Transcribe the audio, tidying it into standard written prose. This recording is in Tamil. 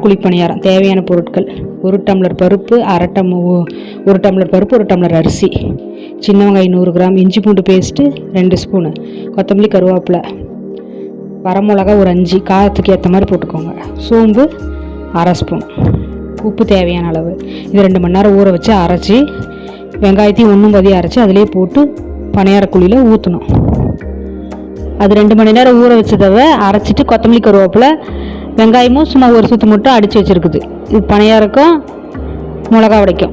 குழி பணியாரம் தேவையான பொருட்கள்: 1 டம்ளர் பருப்பு, 1 டம்ளர் பருப்பு, 1 டம்ளர் அரிசி, சின்ன வெங்காயம் 100 கிராம், இஞ்சி பூண்டு பேஸ்ட்டு 2 ஸ்பூனு, கொத்தமல்லி கருவேப்பிலை, வரமிளகா ஒரு 5, காரத்துக்கு ஏற்ற மாதிரி போட்டுக்கோங்க, சோம்பு 1/2 ஸ்பூன், உப்பு தேவையான அளவு. இது 2 மணி நேரம் ஊற வச்சு அரைச்சி வெங்காயத்தையும் ஒன்றும் பதியாக அரைச்சி அதிலே போட்டு பணியார குழியில் ஊற்றணும். அது 2 மணி நேரம் ஊற வச்சதை அரைச்சிட்டு கொத்தமல்லி கருவேப்பிலை வெங்காயமும் சும்மா ஒரு சுற்று மட்டும் அடித்து வச்சுருக்குது. இது பணியாரக்கும் மிளகா உடைக்கும்.